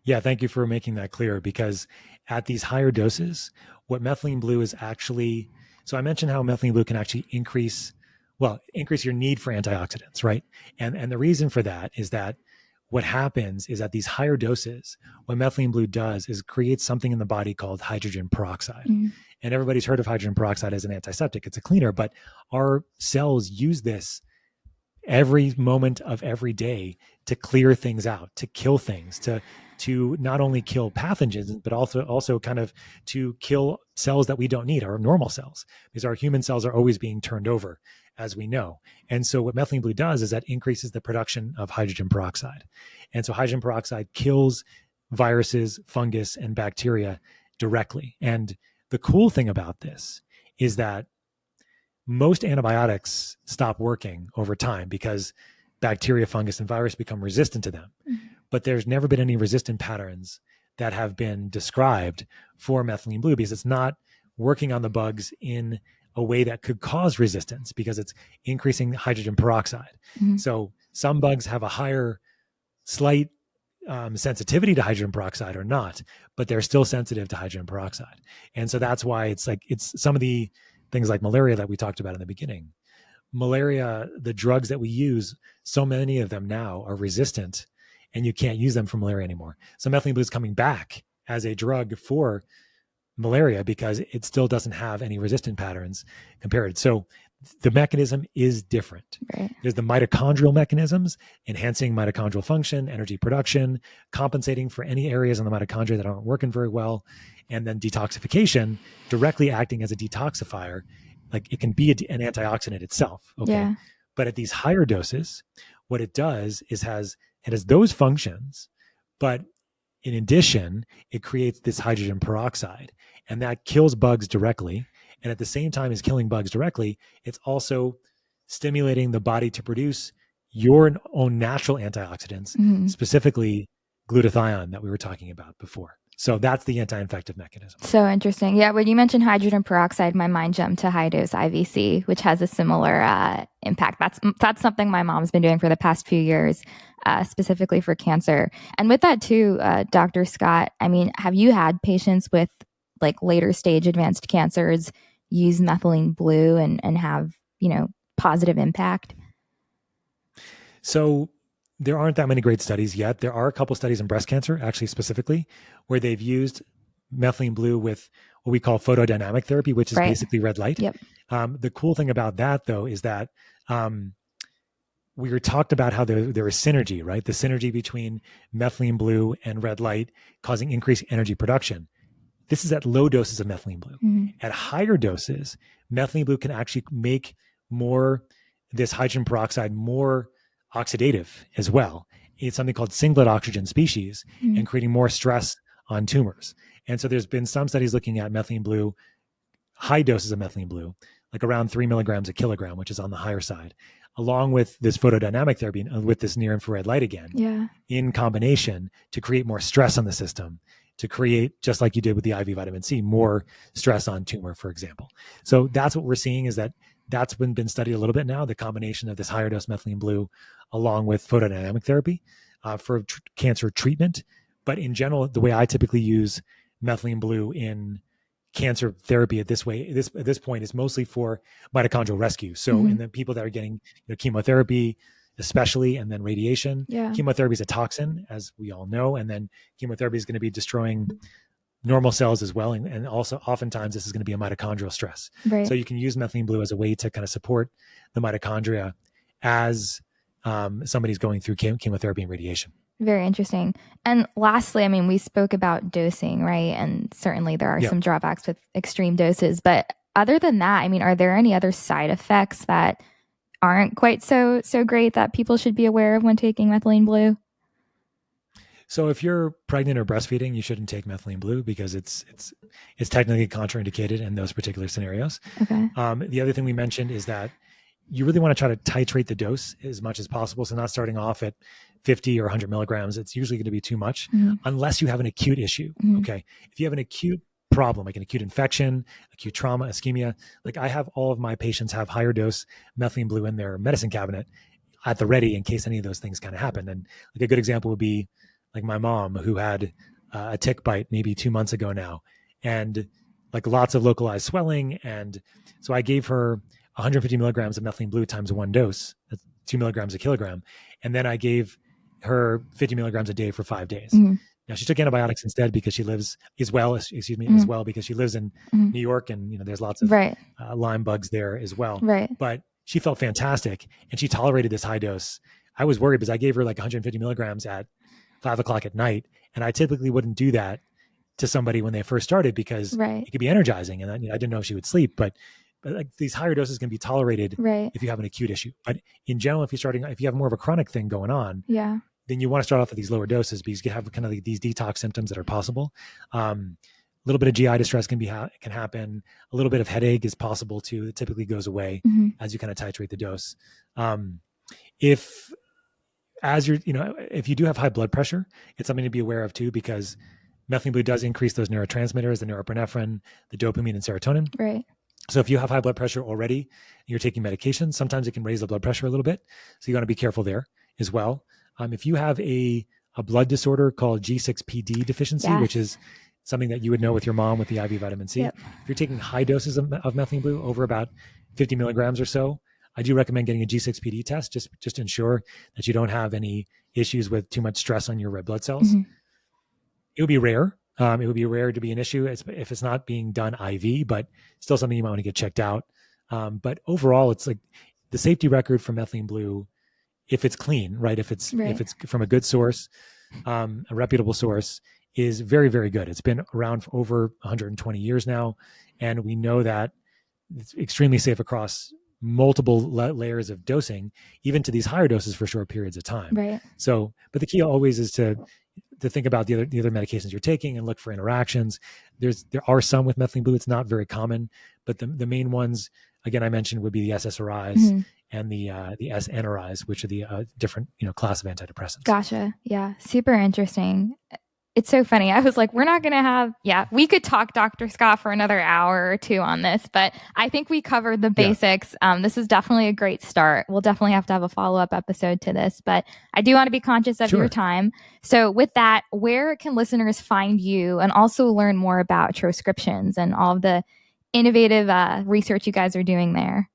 Yeah, thank you for making that clear, because at these higher doses, what methylene blue is actually, so I mentioned how methylene blue can actually increase your need for antioxidants, right? And the reason for that is that what happens is at these higher doses, what methylene blue does is creates something in the body called hydrogen peroxide. Mm-hmm. And everybody's heard of hydrogen peroxide as an antiseptic. It's a cleaner, but our cells use this every moment of every day to clear things out, to kill things, to not only kill pathogens, but also kind of to kill cells that we don't need, our normal cells, because our human cells are always being turned over, as we know. And so what methylene blue does is that increases the production of hydrogen peroxide. And so hydrogen peroxide kills viruses, fungus, and bacteria directly. And the cool thing about this is that most antibiotics stop working over time because bacteria, fungus, and virus become resistant to them. Mm-hmm. But there's never been any resistant patterns that have been described for methylene blue, because it's not working on the bugs in a way that could cause resistance, because it's increasing hydrogen peroxide. Mm-hmm. So some bugs have a higher slight sensitivity to hydrogen peroxide or not, but they're still sensitive to hydrogen peroxide. And so that's why it's some of the things like malaria that we talked about in the beginning. Malaria, the drugs that we use, so many of them now are resistant, and you can't use them for malaria anymore. So methylene blue is coming back as a drug for malaria because it still doesn't have any resistant patterns compared. So the mechanism is different. Right. There's the mitochondrial mechanisms, enhancing mitochondrial function, energy production, compensating for any areas in the mitochondria that aren't working very well, and then detoxification, directly acting as a detoxifier. Like it can be an antioxidant itself. Okay. Yeah. But at these higher doses, what it does is it has those functions, but in addition, it creates this hydrogen peroxide, and that kills bugs directly. And at the same time as killing bugs directly, it's also stimulating the body to produce your own natural antioxidants, mm-hmm. specifically glutathione that we were talking about before. So that's the anti-infective mechanism. So interesting. Yeah, when you mentioned hydrogen peroxide, my mind jumped to high-dose IVC, which has a similar impact. That's something my mom's been doing for the past few years, specifically for cancer. And with that too, Dr. Scott, have you had patients with like later stage advanced cancers use methylene blue and have, positive impact? So there aren't that many great studies yet. There are a couple studies in breast cancer, actually specifically, where they've used methylene blue with what we call photodynamic therapy, which is basically red light. Yep. The cool thing about that, though, is that we were talked about how there is synergy, right? The synergy between methylene blue and red light causing increased energy production. This is at low doses of methylene blue. Mm-hmm. At higher doses, methylene blue can actually make this hydrogen peroxide more oxidative as well. it's something called singlet oxygen species Mm. and creating more stress on tumors. And so there's been some studies looking at methylene blue, high doses of methylene blue, like around 3 milligrams a kilogram, which is on the higher side, along with this photodynamic therapy, with this near infrared light again, Yeah. in combination to create more stress on the system, to create, just like you did with the IV vitamin C, more stress on tumor, for example. So that's what we're seeing, is that that's been studied a little bit now, the combination of this higher dose methylene blue along with photodynamic therapy for cancer treatment. But in general, the way I typically use methylene blue in cancer therapy at this point is mostly for mitochondrial rescue. So in the people that are getting chemotherapy, especially, and then radiation. Yeah. Chemotherapy is a toxin, as we all know, and then chemotherapy is going to be destroying normal cells as well. And also oftentimes this is going to be a mitochondrial stress. Right. So you can use methylene blue as a way to kind of support the mitochondria as somebody's going through chemotherapy and radiation. Very interesting. And lastly, I mean, we spoke about dosing, right? And certainly there are some drawbacks with extreme doses. But other than that, I mean, are there any other side effects that aren't quite so great that people should be aware of when taking methylene blue? So if you're pregnant or breastfeeding, you shouldn't take methylene blue because it's technically contraindicated in those particular scenarios. Okay. The other thing we mentioned is that you really want to try to titrate the dose as much as possible. So not starting off at 50 or 100 milligrams. It's usually going to be too much unless you have an acute issue. Okay. If you have an acute problem, like an acute infection, acute trauma, ischemia, like I have all of my patients have higher dose methylene blue in their medicine cabinet at the ready in case any of those things kind of happen. And like a good example would be like my mom, who had a tick bite maybe 2 months ago now, and like lots of localized swelling. And so I gave her 150 milligrams of methylene blue times one dose, that's 2 milligrams a kilogram. And then I gave her 50 milligrams a day for 5 days. Now she took antibiotics instead because she lives as well because she lives in New York, and there's lots of Lyme bugs there as well. Right. But she felt fantastic and she tolerated this high dose. I was worried because I gave her like 150 milligrams at 5 o'clock at night, and I typically wouldn't do that to somebody when they first started because it could be energizing, and I didn't know if she would sleep. But like these higher doses can be tolerated if you have an acute issue. But in general, if you have more of a chronic thing going on, then you want to start off with these lower doses because you have kind of these detox symptoms that are possible. A little bit of GI distress can happen. A little bit of headache is possible too. It typically goes away as you kind of titrate the dose. If you do have high blood pressure, it's something to be aware of too, because methylene blue does increase those neurotransmitters, the norepinephrine, the dopamine, and serotonin. Right. So if you have high blood pressure already and you're taking medication, sometimes it can raise the blood pressure a little bit. So you want to be careful there as well. If you have a blood disorder called G6PD deficiency, which is something that you would know with your mom with the IV vitamin C, if you're taking high doses of methylene blue over about 50 milligrams or so, I do recommend getting a G6PD test just to ensure that you don't have any issues with too much stress on your red blood cells. It would be rare. It would be rare to be an issue if it's not being done IV, but still something you might want to get checked out. But overall, it's like the safety record for methylene blue, if it's clean, right? If it's from a good source, a reputable source, is very, very good. It's been around for over 120 years now, and we know that it's extremely safe across multiple layers of dosing, even to these higher doses for short periods of time. Right. So, but the key always is to think about the other medications you're taking and look for interactions. There are some with methylene blue. It's not very common, but the main ones, again, I mentioned would be the SSRIs and the SNRIs, which are the different class of antidepressants. Gotcha. Yeah, super interesting. It's so funny. I was like, we're not going to have, we could talk Dr. Scott for another hour or two on this, but I think we covered the basics. This is definitely a great start. We'll definitely have to have a follow-up episode to this, but I do want to be conscious of your time. So with that, where can listeners find you and also learn more about transcriptions and all of the innovative research you guys are doing there?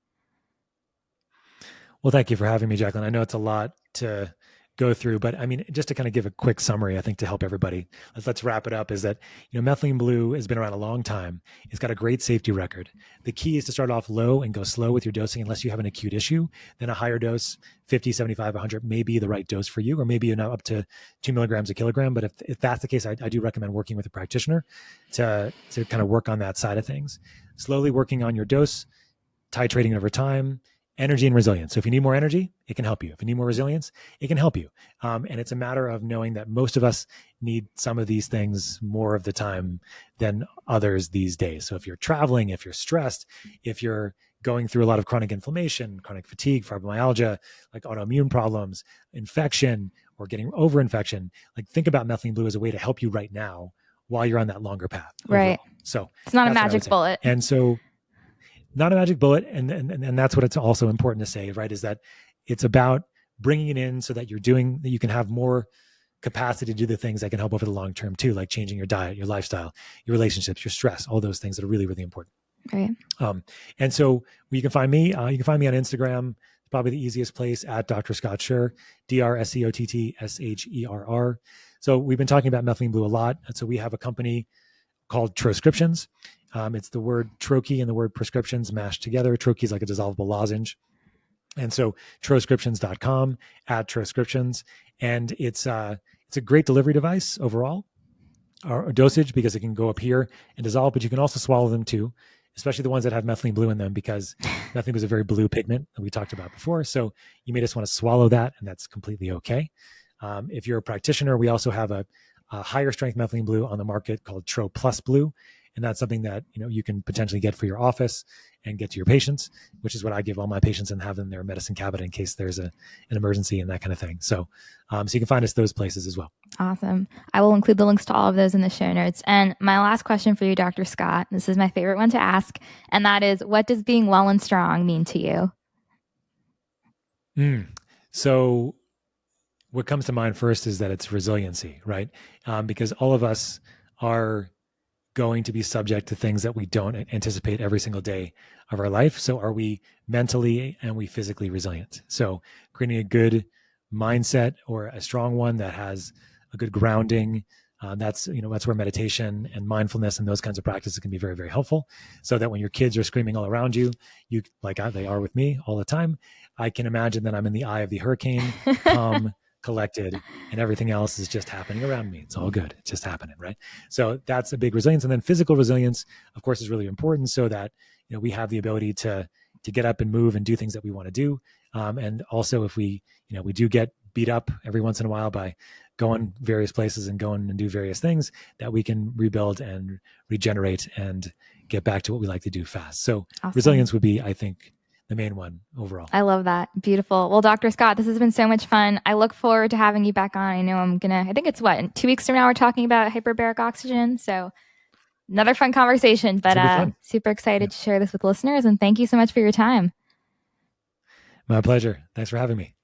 Well, thank you for having me, Jacqueline. I know it's a lot to go through, but I mean, just to kind of give a quick summary, I think to help everybody, let's wrap it up, is that, methylene blue has been around a long time. It's got a great safety record. The key is to start off low and go slow with your dosing unless you have an acute issue. Then a higher dose, 50, 75, 100 may be the right dose for you, or maybe you're now up to 2 milligrams a kilogram. But if that's the case, I do recommend working with a practitioner to kind of work on that side of things. Slowly working on your dose, titrating over time, energy and resilience. So if you need more energy, it can help you. If you need more resilience, it can help you. And it's a matter of knowing that most of us need some of these things more of the time than others these days. So if you're traveling, if you're stressed, if you're going through a lot of chronic inflammation, chronic fatigue, fibromyalgia, like autoimmune problems, infection, or getting over infection, like think about methylene blue as a way to help you right now while you're on that longer path Right. overall. So it's not a that's what I would magic say. bullet. And so not a magic bullet. And that's what it's also important to say, right? Is that it's about bringing it in so that you can have more capacity to do the things that can help over the long term too, like changing your diet, your lifestyle, your relationships, your stress, all those things that are really, really important. Right. And so you can find me. You can find me on Instagram. It's probably the easiest place at Dr. Scott Sherr, DrScottSherr. So we've been talking about methylene blue a lot. And so we have a company called Troscriptions. It's the word troche and the word prescriptions mashed together. Troche is like a dissolvable lozenge. And so troscriptions.com, at Troscriptions. And it's a great delivery device overall, or dosage, because it can go up here and dissolve, but you can also swallow them too, especially the ones that have methylene blue in them, because methylene blue is a very blue pigment that we talked about before. So you may just want to swallow that, and that's completely okay. If you're a practitioner, we also have a higher strength methylene blue on the market called Tro Plus Blue. And that's something that you can potentially get for your office and get to your patients, which is what I give all my patients and have in their medicine cabinet in case there's an emergency and that kind of thing. So so you can find us those places as well. Awesome. I will include the links to all of those in the show notes. And my last question for you, Dr. Scott, this is my favorite one to ask, and that is, what does being well and strong mean to you? So what comes to mind first is that it's resiliency, right? Because all of us are going to be subject to things that we don't anticipate every single day of our life. So are we mentally and we physically resilient? So creating a good mindset, or a strong one that has a good grounding, that's where meditation and mindfulness and those kinds of practices can be very, very helpful. So that when your kids are screaming all around you, like they are with me all the time, I can imagine that I'm in the eye of the hurricane, calm, collected, and everything else is just happening around me. It's all good. It's just happening, right? So that's a big resilience. And then physical resilience, of course, is really important, so that we have the ability to get up and move and do things that we want to do. And also, if we do get beat up every once in a while by going various places and going and do various things, that we can rebuild and regenerate and get back to what we like to do fast. So awesome. Resilience would be, I think, the main one overall. I love that. Beautiful. Well, Dr. Scott, this has been so much fun. I look forward to having you back on. I think it's in 2 weeks from now, we're talking about hyperbaric oxygen. So another fun conversation, but super excited to share this with listeners. And thank you so much for your time. My pleasure. Thanks for having me.